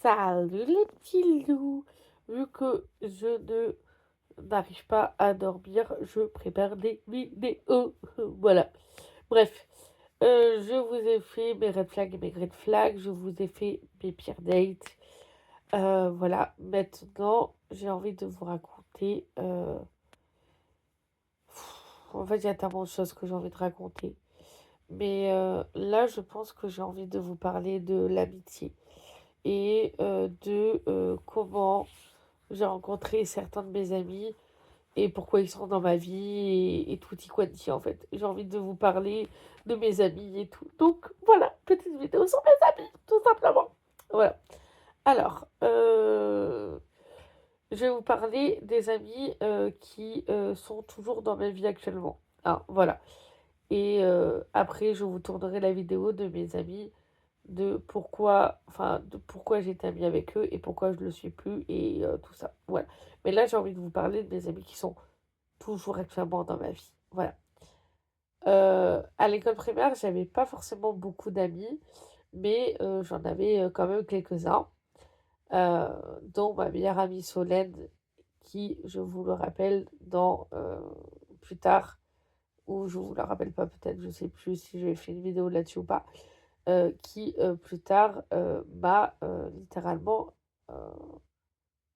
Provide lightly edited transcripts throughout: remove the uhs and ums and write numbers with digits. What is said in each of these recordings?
Salut les petits loups! Vu que je ne n'arrive pas à dormir, je prépare des vidéos. Voilà. Bref, je vous ai fait mes red flags et mes green flags, je vous ai fait mes pires dates. Voilà, maintenant, j'ai envie de vous raconter. En fait, il y a tellement de choses que j'ai envie de raconter. Mais là, je pense que j'ai envie de vous parler de l'amitié et de comment j'ai rencontré certains de mes amis et pourquoi ils sont dans ma vie et tutti quanti en fait. J'ai envie de vous parler de mes amis et tout. Donc voilà, petite vidéo sur mes amis, tout simplement. Voilà. Alors, je vais vous parler des amis qui sont toujours dans ma vie actuellement. Ah, voilà. Et après, je vous tournerai la vidéo de mes amis de pourquoi j'étais amie avec eux et pourquoi je ne le suis plus et tout ça. Voilà. Mais là, j'ai envie de vous parler de mes amis qui sont toujours actuellement dans ma vie. Voilà. À l'école primaire, j'avais pas forcément beaucoup d'amis, mais j'en avais quand même quelques-uns, euh, dont ma meilleure amie Solène, qui, je vous le rappelle, dans plus tard, ou je vous le rappelle pas peut-être, je sais plus si je vais faire une vidéo là-dessus ou pas, qui plus tard m'a littéralement euh,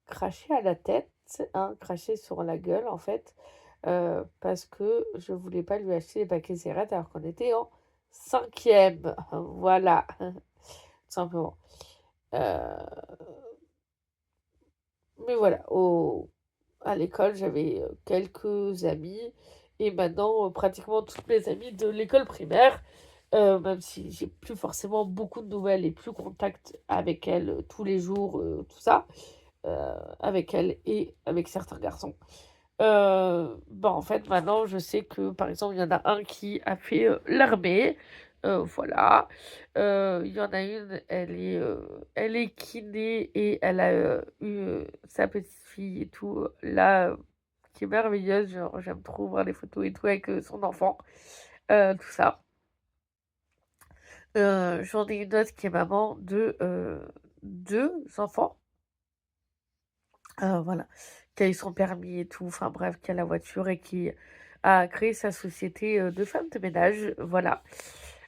craché à la tête, hein, craché sur la gueule en fait, parce que je voulais pas lui acheter les paquets de cigarettes alors qu'on était en cinquième. Voilà, tout simplement. Euh, mais voilà, à l'école, j'avais quelques amis et maintenant, pratiquement toutes mes amies de l'école primaire, même si j'ai plus forcément beaucoup de nouvelles et plus contact avec elles tous les jours, tout ça, avec elles et avec certains garçons. Bah, en fait, maintenant, je sais que, par exemple, il y en a un qui a fait l'armée, voilà. Il y en a une, elle est kiné et elle a eu sa petite fille et tout, là, qui est merveilleuse. Genre, j'aime trop voir les photos et tout avec son enfant, tout ça. J'en ai une autre qui est maman de deux enfants, voilà, qui a eu son permis et tout, enfin bref, qui a la voiture et qui a créé sa société de femmes de ménage, voilà.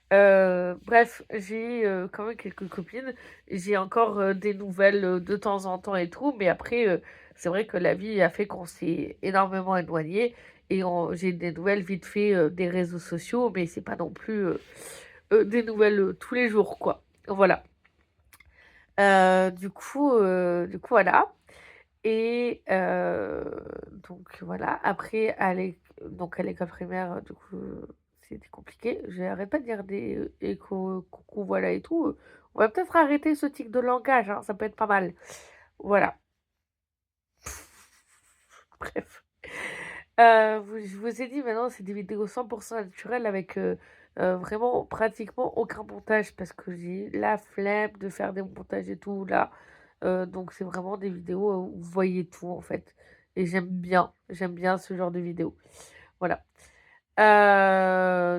Bref, j'ai quand même quelques copines, j'ai encore des nouvelles de temps en temps et tout, mais après, c'est vrai que la vie a fait qu'on s'est énormément éloigné et j'ai des nouvelles vite fait des réseaux sociaux, mais c'est pas non plus des nouvelles tous les jours, quoi. Voilà. Du coup, voilà. Et donc voilà, après donc à l'école primaire, du coup, c'était compliqué. J'arrête pas de dire des échos, coucou, voilà et tout. On va peut-être arrêter ce tic de langage, hein, ça peut être pas mal. Voilà, bref. Je vous ai dit maintenant, c'est des vidéos 100% naturelles avec vraiment pratiquement aucun montage parce que j'ai la flemme de faire des montages et tout là. Donc c'est vraiment des vidéos où vous voyez tout en fait. Et j'aime bien ce genre de vidéos. Voilà.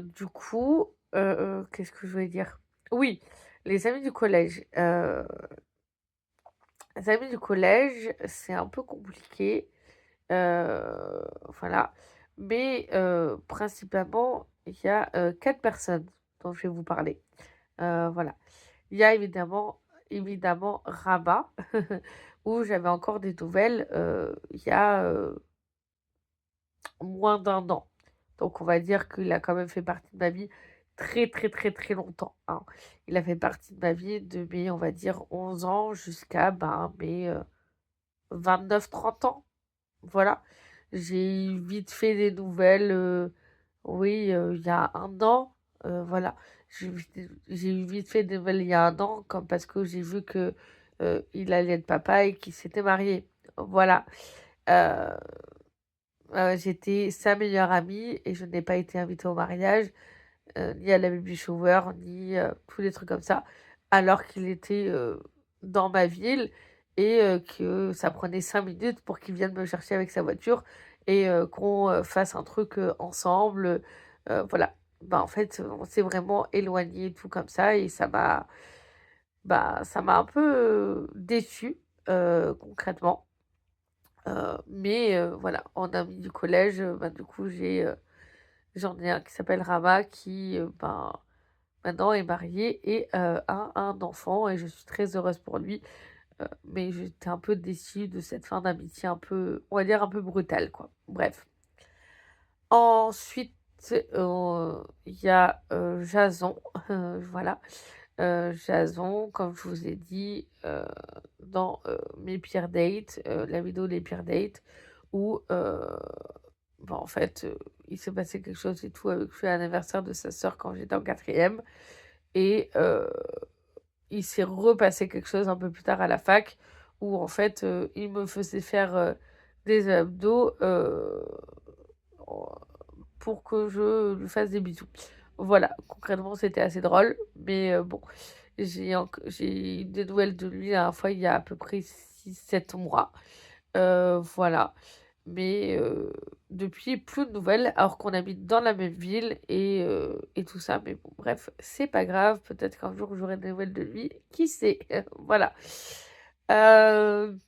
Du coup, qu'est-ce que je voulais dire? Oui, les amis du collège. Les amis du collège, c'est un peu compliqué. Voilà. Mais principalement, il y a 4 personnes dont je vais vous parler. Voilà. Il y a évidemment Rabat, où j'avais encore des nouvelles il y a moins d'un an. Donc on va dire qu'il a quand même fait partie de ma vie très très très très longtemps, hein. Il a fait partie de ma vie de mes, on va dire, 11 ans jusqu'à ben, mes 29-30 ans. Voilà. J'ai vite fait des nouvelles, oui, il y a un an, voilà. J'ai eu vite fait des nouvelles il y a un an, comme parce que j'ai vu que il allait être papa et qu'il s'était marié. Voilà. Euh, J'étais sa meilleure amie et je n'ai pas été invitée au mariage, ni à la baby shower, ni tous les trucs comme ça, alors qu'il était dans ma ville et que ça prenait 5 minutes pour qu'il vienne me chercher avec sa voiture et qu'on fasse un truc ensemble. Voilà. Bah, en fait, on s'est vraiment éloigné tout comme ça et ça m'a bah, ça m'a un peu, déçue, concrètement. Mais voilà, en ami du collège, bah, du coup, j'en ai un qui s'appelle Rama qui, ben, maintenant est marié et a un enfant et je suis très heureuse pour lui. Mais j'étais un peu déçue de cette fin d'amitié un peu, on va dire un peu brutale, quoi. Bref. Ensuite, il y a, Jason, voilà. Jason, comme je vous ai dit, dans, mes pires dates, la vidéo «Les pires dates» où, bah, en fait, il s'est passé quelque chose et tout avec le l'anniversaire de sa sœur quand j'étais en quatrième et il s'est repassé quelque chose un peu plus tard à la fac où en fait, il me faisait faire, des abdos, en pour que je lui fasse des bisous. Voilà, concrètement, c'était assez drôle, mais bon, j'ai eu des nouvelles de lui la dernière fois il y a à peu près 6 7 mois, voilà. Mais depuis, plus de nouvelles, alors qu'on habite dans la même ville et tout ça. Mais bon, bref, c'est pas grave. Peut-être qu'un jour, j'aurai des nouvelles de lui. Qui sait? Voilà. Heu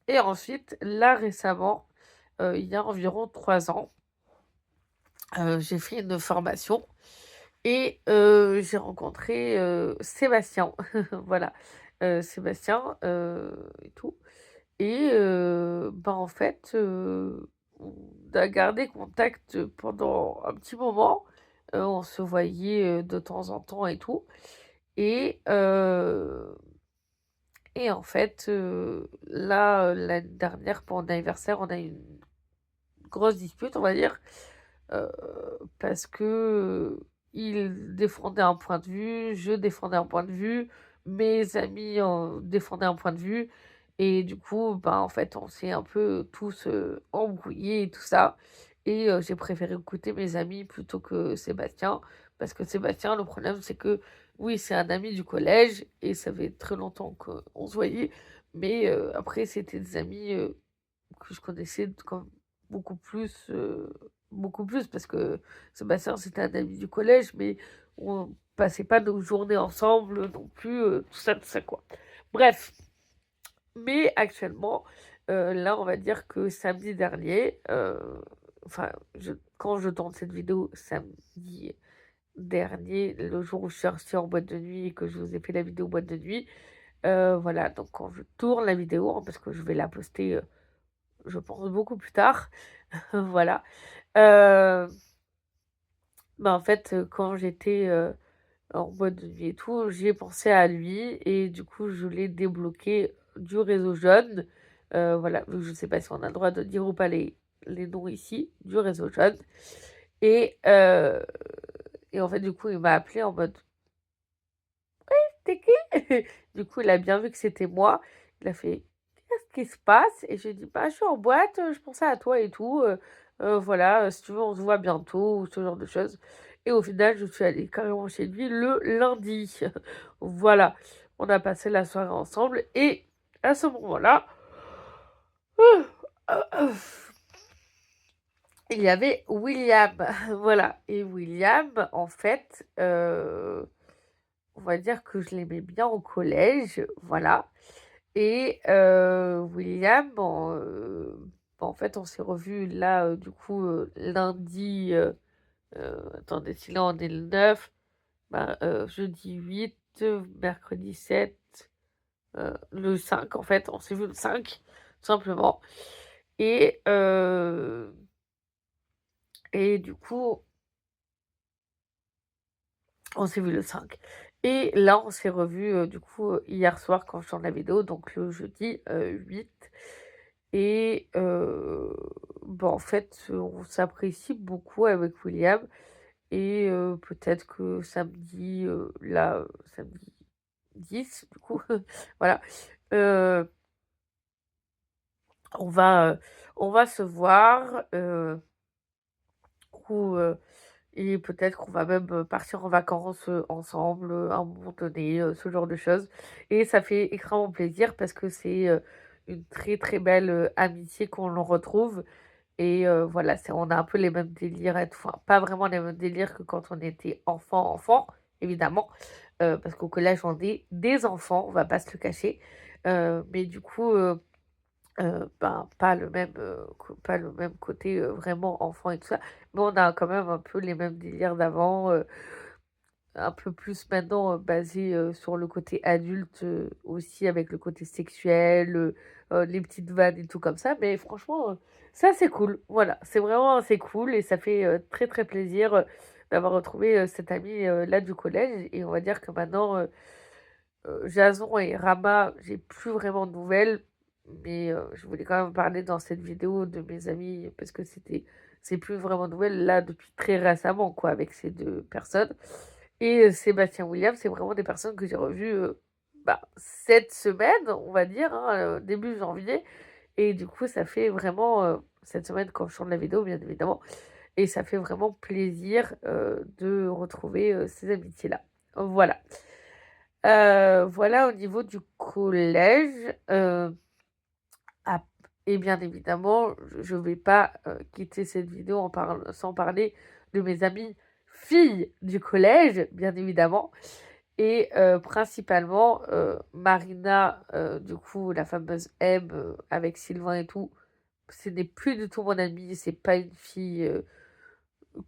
et ensuite, là, récemment, il y a environ 3 ans, j'ai fait une formation et j'ai rencontré, Sébastien. Voilà, Sébastien, et tout. Et bah, en fait, on a gardé contact pendant un petit moment. On se voyait, de temps en temps et tout et en fait, là, l'année dernière pour mon anniversaire, on a eu une grosse dispute, on va dire, heu, parce que, il défendait un point de vue, je défendais un point de vue, mes amis, défendaient un point de vue et du coup, ben, en fait, on s'est un peu tous, embrouillés et tout ça et j'ai préféré écouter mes amis plutôt que Sébastien. Parce que Sébastien, le problème, c'est que, oui, c'est un ami du collège et ça fait très longtemps qu'on se voyait, mais après, c'était des amis, que je connaissais comme beaucoup plus, beaucoup plus parce que Sébastien, c'était un ami du collège, mais on passait pas nos journées ensemble non plus, tout ça, quoi. Bref, mais actuellement, là, on va dire que samedi dernier, enfin, quand je tourne cette vidéo, samedi dernier, le jour où je suis sortie en boîte de nuit et que je vous ai fait la vidéo boîte de nuit, voilà, donc quand je tourne la vidéo, hein, parce que je vais la poster, je pense beaucoup plus tard. Voilà. Heu, Bah, en fait, quand j'étais, en boîte de nuit et tout, j'y ai pensé à lui et du coup, je l'ai débloqué du réseau jaune. Voilà, donc je ne sais pas si on a le droit de dire ou pas les noms ici, du réseau jaune et en fait, du coup, il m'a appelé en mode: «Tu qui?» Du coup, il a bien vu que c'était moi. Il a fait: «Qu'est-ce qui se passe?» et j'ai dit: «Bah, je suis en boîte, je pensais à toi et tout, voilà, si tu veux, on se voit bientôt» ou ce genre de choses et au final, je suis allée carrément chez lui le lundi. Voilà, on a passé la soirée ensemble et à ce moment-là, il y avait William. Voilà et William, en fait, on va dire que je l'aimais bien au collège, voilà et William, en fait, on s'est revus là, du coup, lundi, attendez, si là on est le 9, bah, jeudi 8, mercredi 7, le 5 en fait, on s'est vu le 5 tout simplement et du coup, on s'est vu le 5 et là, on s'est revus, du coup, hier soir quand je tourne la vidéo, donc le jeudi, 8 et bah, en fait, on s'apprécie beaucoup avec William et peut-être que samedi, là, samedi 10 du coup, voilà, heu, on va, on va se voir, ou et peut-être qu'on va même, partir en vacances, ensemble, à un moment donné, ce genre de choses et ça fait extrêmement plaisir parce que c'est, une très, très belle, amitié qu'on en retrouve et voilà, on a un peu les mêmes délires et tout, enfin pas vraiment les mêmes délires que quand on était enfant, enfant, évidemment, parce qu'au collège, on est des enfants, on va pas se le cacher. Mais du coup, ben, pas le même côté, vraiment enfant et tout ça, mais on a quand même un peu les mêmes délires d'avant, un peu plus maintenant, basé, sur le côté adulte, aussi avec le côté sexuel, les petites vannes et tout comme ça. Mais franchement, ça c'est cool. Voilà, c'est cool et ça fait, très, très plaisir, d'avoir retrouvé, cet ami, là du collège et on va dire que maintenant, Jason et Rama, j'ai plus vraiment de nouvelles, mais je voulais quand même parler dans cette vidéo de mes amis parce que c'est plus vraiment de nouvelles là depuis très récemment quoi avec ces 2 personnes et Sébastien Williams, c'est vraiment des personnes que j'ai revues, bah, cette semaine, on va dire, hein, début janvier et du coup, ça fait vraiment, cette semaine quand je tourne la vidéo bien évidemment et ça fait vraiment plaisir, de retrouver, ces amitiés-là. Voilà. Voilà au niveau du collège, ap et bien évidemment, je vais pas, quitter cette vidéo sans parler de mes amies filles du collège, bien évidemment et principalement, Marina, du coup, la fameuse M, avec Sylvain et tout, ce n'est plus du tout mon amie, c'est pas une fille,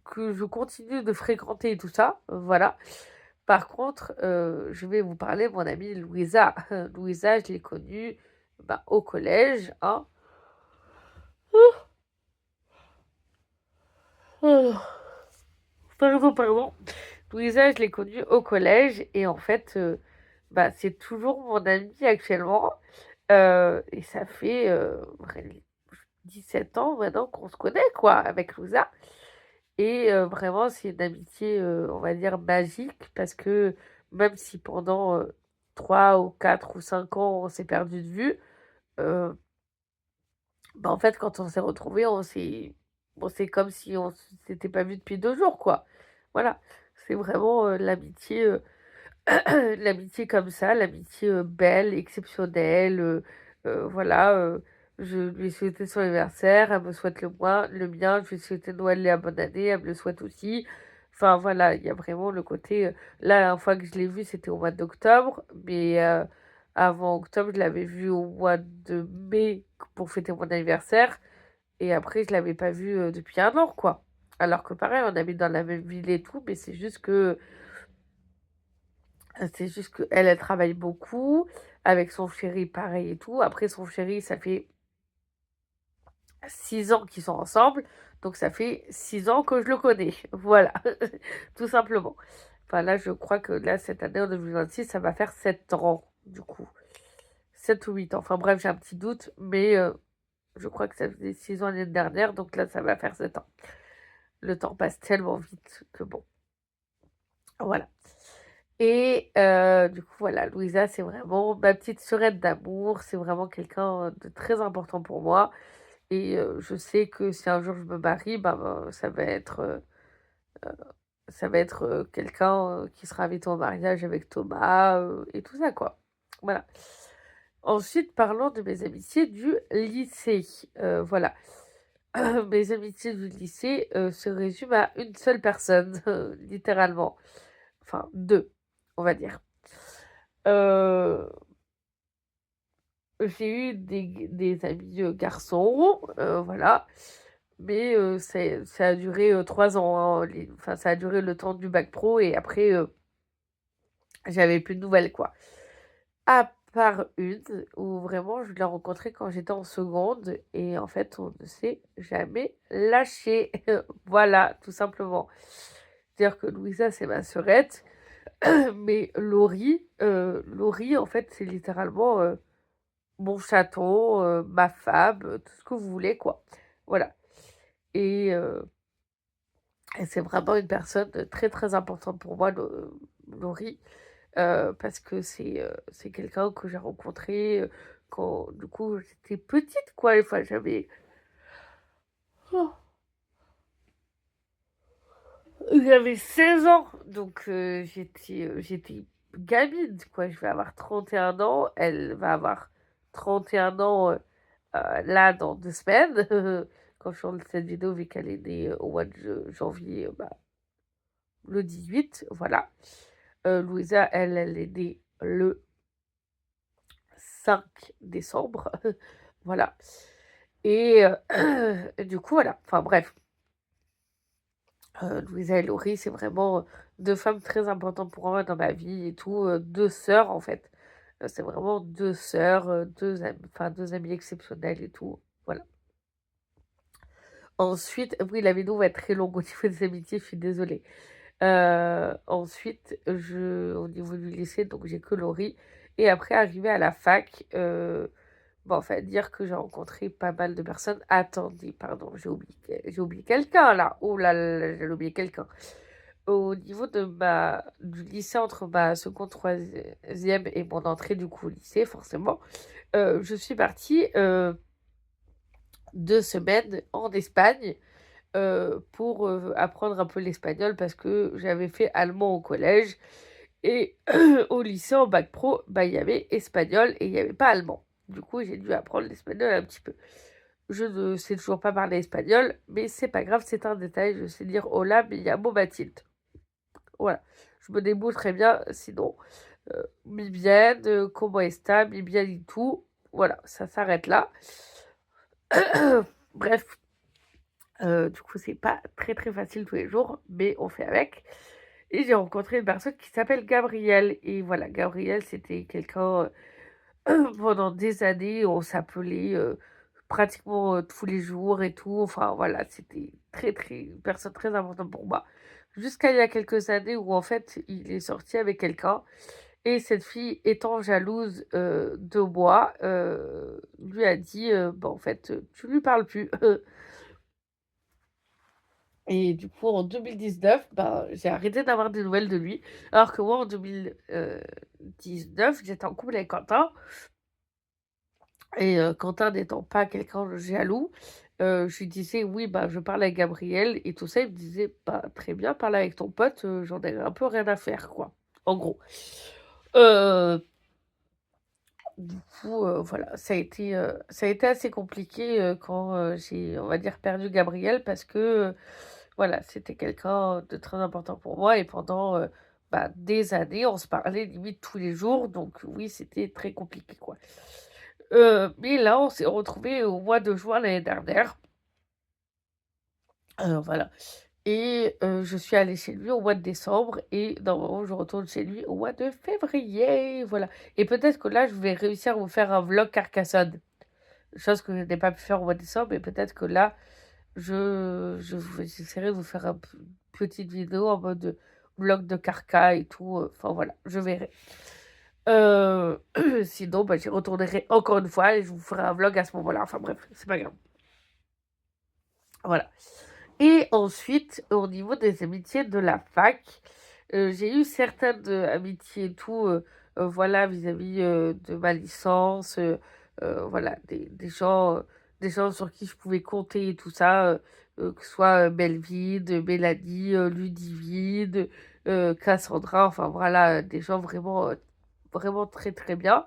que je continue de fréquenter et tout ça, voilà. Par contre, je vais vous parler de mon amie Louisa. Louisa, je l'ai connue, bah, au collège, hein. Oh, pardon, pardon. Louisa, je l'ai connue au collège et en fait, bah, c'est toujours mon amie actuellement, et ça fait, 17 ans maintenant qu'on se connaît quoi avec Louisa et vraiment c'est une amitié, on va dire magique parce que même si pendant, 3 ou 4 ou 5 ans on s'est perdu de vue, heu, bah, en fait quand on s'est retrouvés c'est comme si on s'était pas vu depuis 2 jours quoi. Voilà, c'est vraiment, l'amitié, l'amitié comme ça, l'amitié, belle, exceptionnelle, voilà, je lui ai souhaité son anniversaire, elle me souhaite le mien, je lui ai souhaité Noël et la bonne année, elle me le souhaite aussi. Enfin voilà, il y a vraiment le côté, là, la dernière fois que je l'ai vue, c'était au mois d'octobre, mais avant octobre, je l'avais vue au mois de mai pour fêter mon anniversaire et après je l'avais pas vue, depuis 1 an, quoi. Alors que pareil, on habite dans la même ville et tout, mais c'est juste qu'elle, elle travaille beaucoup, avec son chéri pareil et tout. Après son chéri, ça fait 6 ans qu'ils sont ensemble, donc ça fait 6 ans que je le connais. Voilà, tout simplement. Enfin là, je crois que là, cette année, en 2026, ça va faire 7 ans, du coup. 7 ou 8 ans. Enfin bref, j'ai un petit doute, mais je crois que ça faisait 6 ans l'année dernière, donc là, ça va faire 7 ans. Le temps passe tellement vite que bon, voilà. Et du coup, voilà, Louisa, c'est vraiment ma petite sœurette d'amour. C'est vraiment quelqu'un de très important pour moi. Et je sais que si un jour je me marie, ben, ça va être quelqu'un qui sera invité au mariage avec Thomas et tout ça, quoi. Voilà. Ensuite, parlons de mes amitiés du lycée. Voilà. Mes amitiés du lycée se résument à une seule personne, littéralement. Enfin, deux, on va dire. Heu, j'ai eu des amis, garçons, voilà, mais ça a duré, 3 ans, hein, enfin ça a duré le temps du bac pro et après, j'avais plus de nouvelles, quoi. À part une où vraiment je l'ai rencontrée quand j'étais en seconde et en fait on ne s'est jamais lâché. Voilà, tout simplement. C'est-à-dire que Louisa, c'est ma sœurette, mais Laurie en fait, c'est littéralement, mon chaton, ma femme, tout ce que vous voulez, quoi. Voilà et et c'est vraiment une personne, très, très importante pour moi, Laurie, parce que c'est quelqu'un que j'ai rencontré, quand du coup j'étais petite, quoi. Enfin, oh, j'avais 16 ans, donc j'étais gamine, quoi. Je vais avoir 31 ans, elle va avoir 31 ans, là, dans 2 semaines, quand je tourne cette vidéo, vu qu'elle est née au mois de janvier, bah, le 18, voilà. Louisa, elle est née le 5 décembre. Voilà. Et du coup, voilà. Enfin bref, Louisa et Laurie, c'est vraiment 2 femmes très importantes pour moi dans ma vie et tout, 2 sœurs en fait. C'est vraiment 2 sœurs, 2 am enfin 2 amies exceptionnelles et tout, voilà. Ensuite oui, la vidéo va être très longue au niveau des amitiés, je suis désolée. Ensuite, au niveau du lycée, donc j'ai que Laurie et après arrivé à la fac, bon, enfin dire que j'ai rencontré pas mal de personnes. Attendez, pardon, j'ai oublié quelqu'un là. Oh là là là, j'ai oublié quelqu'un. Au niveau du lycée, entre ma seconde, troisième et mon entrée du coup au lycée, forcément, je suis partie 2 semaines en Espagne pour apprendre un peu l'espagnol parce que j'avais fait allemand au collège et au lycée en bac pro, bah, il y avait espagnol et il y avait pas allemand. Du coup, j'ai dû apprendre l'espagnol un petit peu. Je ne sais toujours pas parler espagnol, mais c'est pas grave, c'est un détail. Je sais dire hola, me llamo Mathilde. Voilà. Je me débrouille très bien, sinon. Mi bien, comment está, mi bien et tout. Voilà, ça s'arrête là. Bref, du coup, c'est pas très très facile tous les jours, mais on fait avec. Et j'ai rencontré une personne qui s'appelle Gabrielle. Et voilà, Gabrielle, c'était quelqu'un, pendant des années, on s'appelait pratiquement tous les jours et tout. Enfin voilà, c'était très très une personne très importante pour moi. Jusqu'à il y a quelques années où en fait il est sorti avec quelqu'un et cette fille étant jalouse de moi, lui a dit bah en fait tu lui parles plus. Et du coup en 2019, bah, j'ai arrêté d'avoir des nouvelles de lui. Alors que moi en 2019, j'étais en couple avec Quentin. Et Quentin n'étant pas quelqu'un de jaloux, je lui disais: «Oui, bah, je parle avec Gabriel» et tout ça. Il me disait: «Bah, très bien, parle avec ton pote, j'en ai un peu rien à faire, quoi», en gros. Heu, du coup, voilà, ça a été assez compliqué, quand, j'ai, on va dire, perdu Gabriel parce que, voilà, c'était quelqu'un de très important pour moi et pendant, bah, des années, on se parlait limite tous les jours donc oui, c'était très compliqué, quoi. Mais là, on s'est retrouvés au mois de juin l'année dernière, voilà et je suis allée chez lui au mois de décembre et normalement je retourne chez lui au mois de février, voilà et peut-être que là, je vais réussir à vous faire un vlog Carcassonne, chose que je n'ai pas pu faire au mois de décembre et peut-être que là, j'essaierai de vous faire petite vidéo en mode, vlog de Carca et tout, enfin voilà, je verrai. Heu, sinon, bah, j'y retournerai encore une fois et je vous ferai un vlog à ce moment-là. Enfin bref, c'est pas grave. Voilà et ensuite, au niveau des amitiés de la fac, j'ai eu certaines, amitiés et tout, voilà, vis-à-vis, de ma licence, voilà, des gens sur qui je pouvais compter et tout ça, que ce soit, Belvide, Mélanie, Ludivine, Cassandra, enfin voilà, des gens vraiment, vraiment très, très bien.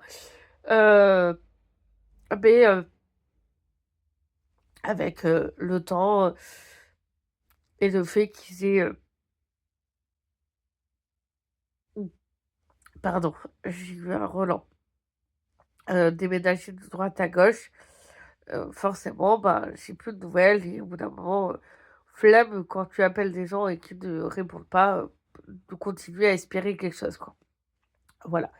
Heu, mais avec, le temps, et le fait qu'ils aient, mmh, pardon, j'ai eu un relent, déménagé de droite à gauche, forcément, bah, j'ai plus de nouvelles et au bout d'un moment, flemme quand tu appelles des gens et qu'ils ne répondent pas, de continuer à espérer quelque chose, quoi. Voilà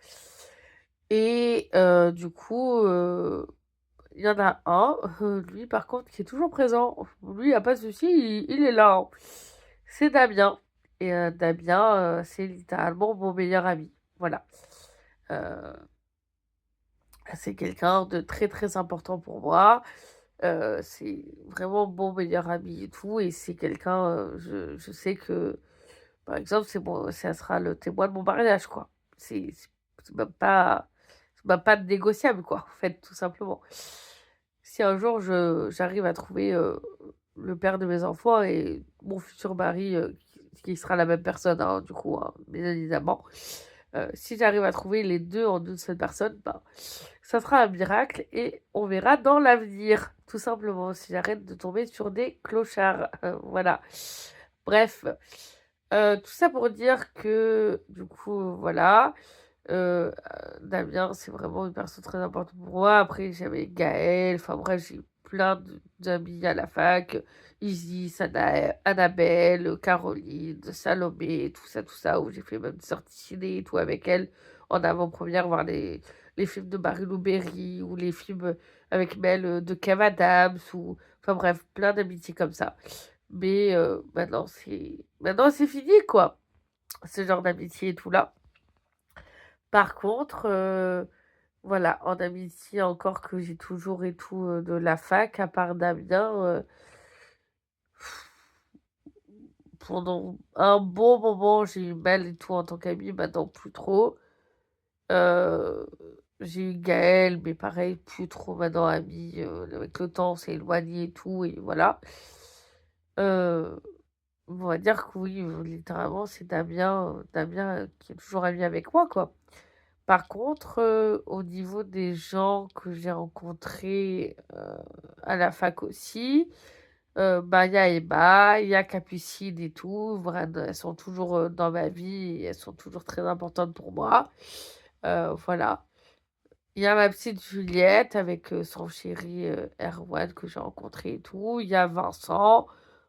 et du coup, il y en a un, lui par contre qui est toujours présent. Lui, il y a pas de souci, il est là, hein. C'est Damien et Damien, c'est littéralement mon meilleur ami. Voilà. Heu, c'est quelqu'un de très, très important pour moi. C'est vraiment mon meilleur ami et tout et c'est quelqu'un, je sais que, par exemple, ça sera le témoin de mon mariage, quoi. C'est même pas négociable, quoi, en fait, tout simplement. Si un jour j'arrive à trouver, le père de mes enfants et mon futur mari, qui sera la même personne, hein, du coup, hein, bien évidemment. Si j'arrive à trouver les 2 en une seule personne, ben, ça sera un miracle et on verra dans l'avenir, tout simplement, si j'arrête de tomber sur des clochards, voilà. Bref, Tout ça pour dire que du coup, voilà, Damien, c'est vraiment une personne très importante pour moi. Après, j'avais Gaël, enfin bref, j'ai eu plein d'amis à la fac, Isis, Annabelle, Caroline, Salomé, tout ça, où j'ai fait même une sortie ciné et tout avec elle en avant-première, voir les films de Marie-Lou Berry ou les films avec Mel de Kev Adams, ou enfin bref, plein d'amitiés comme ça. Mais maintenant c'est fini, quoi, ce genre d'amitié et tout là. Par contre, voilà, en amitié encore que j'ai toujours et tout, de la fac, à part Damien, pendant un bon moment, j'ai eu Mel et tout en tant qu'amie, maintenant plus trop. Heu, j'ai eu Gaël, mais pareil, plus trop maintenant amie, avec le temps, on s'est éloigné et tout et voilà. Heu, on va dire que oui, littéralement, c'est Damien, qui est toujours ami avec moi, quoi. Par contre, au niveau des gens que j'ai rencontrés, à la fac aussi, bah, il y a Emma, il y a Capucine et tout, vraiment, elles sont toujours, dans ma vie et elles sont toujours très importantes pour moi. Voilà. Il y a ma petite Juliette avec, son chéri, Erwan que j'ai rencontré et tout. Il y a Vincent,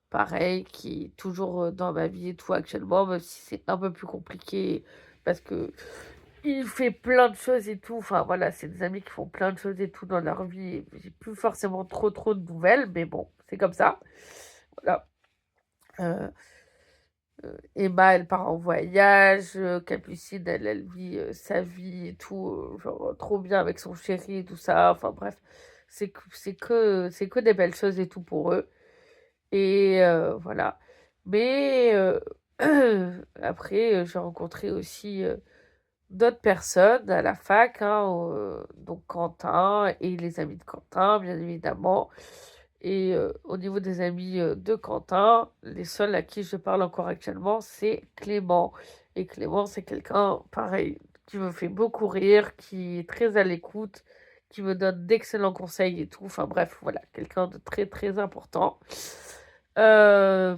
pareil, qui est toujours, dans ma vie et tout actuellement, même si c'est un peu plus compliqué parce que il fait plein de choses et tout. Enfin voilà, c'est des amis qui font plein de choses et tout dans leur vie. J'ai plus forcément trop de nouvelles, mais bon, c'est comme ça. Voilà. Euh, Emma, elle part en voyage. Capucine, elle vit sa vie et tout. Genre, trop bien avec son chéri et tout ça. Enfin bref, c'est que des belles choses et tout pour eux. Et voilà. Mais après, j'ai rencontré aussi d'autres personnes à la fac, hein, donc Quentin et les amis de Quentin, bien évidemment. Et au niveau des amis de Quentin, les seuls à qui je parle encore actuellement, c'est Clément. Et Clément, c'est quelqu'un, pareil, qui me fait beaucoup rire, qui est très à l'écoute, qui me donne d'excellents conseils et tout. Enfin bref, voilà, quelqu'un de très important. Euh,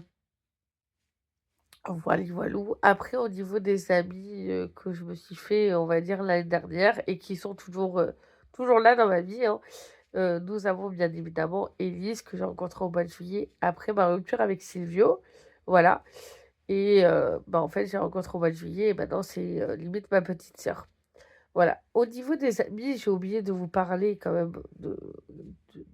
Voilà, voilou. Après, au niveau des amis que je me suis fait, on va dire, l'année dernière et qui sont toujours là dans ma vie, hein, nous avons bien évidemment Élise que j'ai rencontrée au mois de juillet après ma rupture avec Silvio. Voilà. Et bah, en fait, j'ai rencontré au mois de juillet et maintenant, c'est limite ma petite sœur. Voilà. Au niveau des amis, j'ai oublié de vous parler quand même de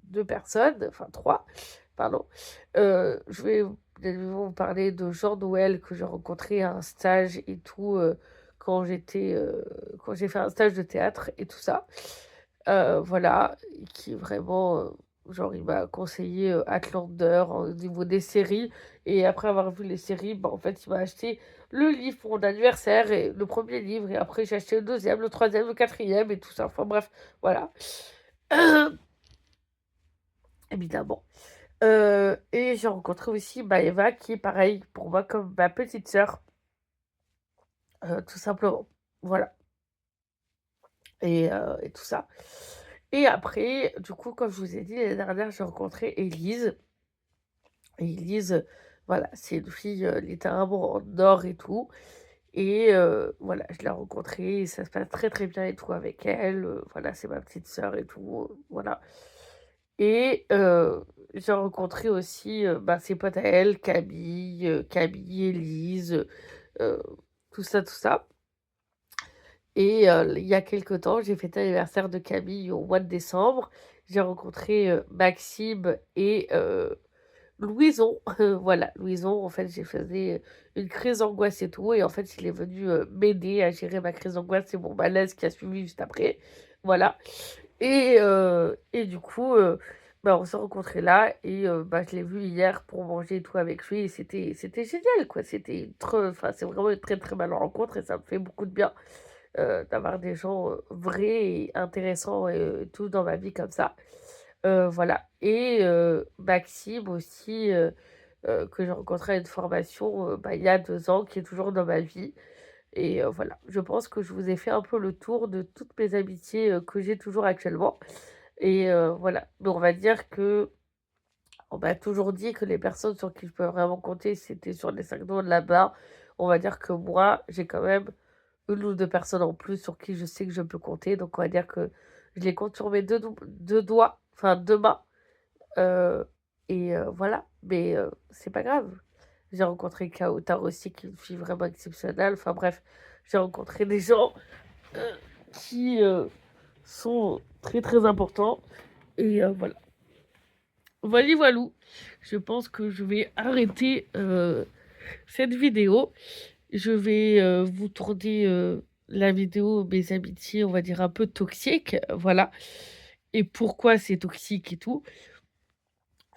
deux personnes, enfin trois, pardon. Je vais bien évidemment vous parler de Jean-Noël que j'ai rencontré à un stage et tout, quand j'ai fait un stage de théâtre et tout ça. Voilà, et qui est vraiment, genre, il m'a conseillé Outlander au niveau des séries. Et après avoir vu les séries, bah, en fait, il m'a acheté le livre pour mon anniversaire, et le premier livre, et après j'ai acheté le deuxième, le troisième, le quatrième, et tout ça. Enfin bref, voilà. Évidemment. Et j'ai rencontré aussi Maëva, qui est pareil pour moi comme ma petite sœur, tout simplement. Voilà. Et tout ça. Et après, du coup, comme je vous ai dit, l'année dernière, j'ai rencontré Élise. Et Élise, voilà, c'est une fille littéralement en or et tout. Et voilà, je l'ai rencontrée, et ça se passe très bien et tout avec elle. Voilà, c'est ma petite sœur et tout, voilà. Et j'ai rencontré aussi bah, ses potes à elle, Camille, Élise, euh, tout ça. Et il y a quelque temps, j'ai fêté l'anniversaire de Camille au mois de décembre. J'ai rencontré Maxime et Louison. Voilà, Louison, en fait, j'ai faisais une crise d'angoisse et tout. Et en fait, il est venu m'aider à gérer ma crise d'angoisse et mon malaise qui a suivi juste après. Voilà. Et du coup, bah, on s'est rencontrés là. Et bah, je l'ai vu hier pour manger et tout avec lui. Et c'était génial, quoi. Enfin, c'est vraiment une très belle rencontre. Et ça me fait beaucoup de bien d'avoir des gens vrais et intéressants et tout dans ma vie comme ça. Voilà. Et Maxime aussi, que j'ai rencontré à une formation bah, il y a 2 ans, qui est toujours dans ma vie. Et voilà, je pense que je vous ai fait un peu le tour de toutes mes amitiés que j'ai toujours actuellement. Et voilà, mais on va dire que On m'a toujours dit que les personnes sur qui je peux vraiment compter, c'était sur les 5 doigts de la main. On va dire que moi, j'ai quand même 1 ou 2 personnes en plus sur qui je sais que je peux compter. Donc on va dire que je les compte sur mes 2 doigts, enfin 2 mains, heu voilà. Mais c'est pas grave. J'ai rencontré Kao Taro aussi, qui est une fille vraiment exceptionnelle. Enfin bref, j'ai rencontré des gens, heu, qui, sont très, très importants et voilà. Voili voilou. Je pense que je vais arrêter, cette vidéo. Je vais, vous tourner, la vidéo mes amitiés, on va dire un peu toxiques, voilà et pourquoi c'est toxique et tout.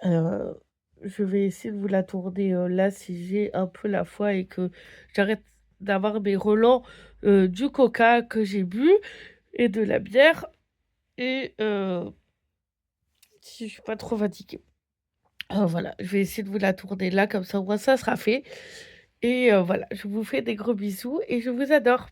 Heu, je vais essayer de vous la tourner, là, si j'ai un peu la foi et que j'arrête d'avoir mes relents, du coca que j'ai bu et de la bière et si je suis pas trop fatiguée. Voilà, je vais essayer de vous la tourner là, comme ça, au moins ça sera fait et voilà, je vous fais des gros bisous et je vous adore.